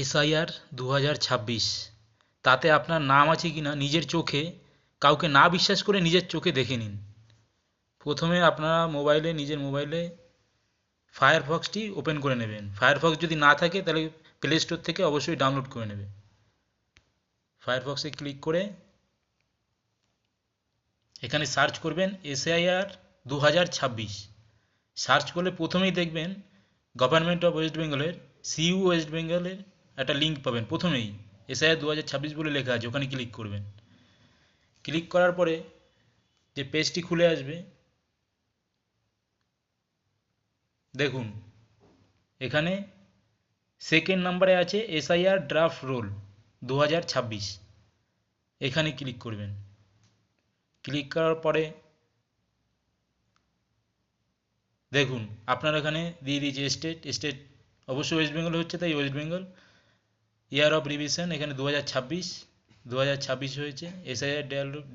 SIR 2026, তাতে আপনার নাম আছে কিনা নিজের চোখে, কাউকে না বিশ্বাস করে নিজের চোখে দেখে নিন। প্রথমে আপনারা নিজের মোবাইলে ফায়ারফক্সটি ওপেন করে নেবেন। ফায়ারফক্স যদি না থাকে তাহলে প্লে স্টোর থেকে অবশ্যই ডাউনলোড করে নেবে। ফায়ারফক্সে ক্লিক করে এখানে সার্চ করবেন এসআইআর 2026। সার্চ করলে প্রথমেই দেখবেন গভর্নমেন্ট অফ ওয়েস্ট বেঙ্গলের সিইউ ওয়েস্ট বেঙ্গলের একটা লিঙ্ক পাবেন। প্রথমেই এসআইআর 2026 বলে লেখা আছে, ওখানে ক্লিক করবেন। ক্লিক করার পরে যে পেজটি খুলে আসবে, দেখুন এখানে সেকেন্ড নাম্বারে আছে এসআইআর ড্রাফট রোল 2026, এখানে ক্লিক করবেন। ক্লিক করার পরে দেখুন আপনার এখানে দিয়ে দিয়েছে স্টেট অবশ্যই ওয়েস্ট বেঙ্গল হচ্ছে, তাই West Bengal. Year of revision এখানে 2026 হয়েছে। এসআইআর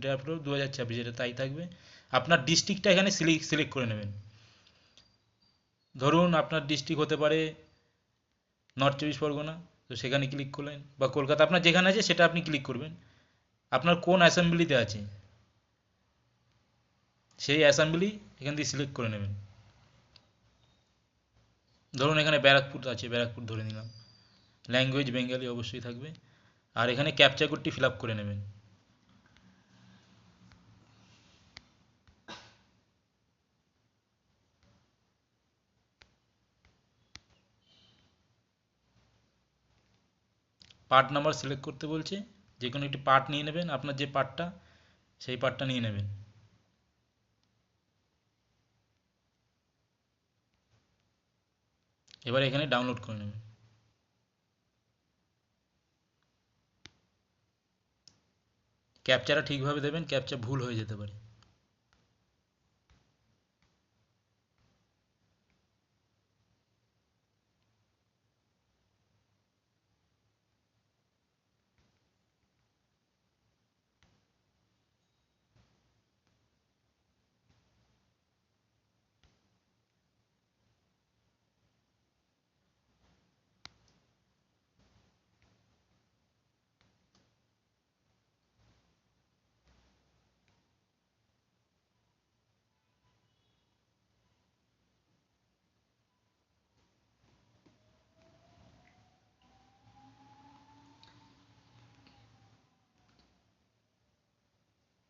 ড্রাফট রোল 2026, এটা তাই থাকবে। আপনার ডিস্ট্রিক্টটা এখানে সিলেক্ট করে নেবেন। ধরুন আপনার ডিস্ট্রিক্ট হতে পারে নর্থ চব্বিশ পরগনা, তো সেখানে ক্লিক করলেন, বা কলকাতা, আপনার যেখানে আছে সেটা আপনি ক্লিক করবেন। আপনার কোন অ্যাসেম্বলিতে আছে সেই অ্যাসেম্বলি এখান দিয়ে সিলেক্ট করে নেবেন। ধরুন এখানে ব্যারাকপুর আছে, ব্যারাকপুর ধরে নিলাম। ল্যাঙ্গুয়েজ বেঙ্গলি অবশ্যই থাকবে। আর এখানে ক্যাপচা কোডটি ফিল আপ করে নেবেন। পার্ট নাম্বার সিলেক্ট করতে বলছে, যে কোনো একটি পার্ট নিয়ে নেবেন, আপনার যে পার্টটা সেই পার্টটা নিয়ে নেবেন। এবার এখানে ডাউনলোড করে নেবেন। ক্যাপচাটা ঠিকভাবে দেবেন, ক্যাপচা ভুল হয়ে যেতে পারে।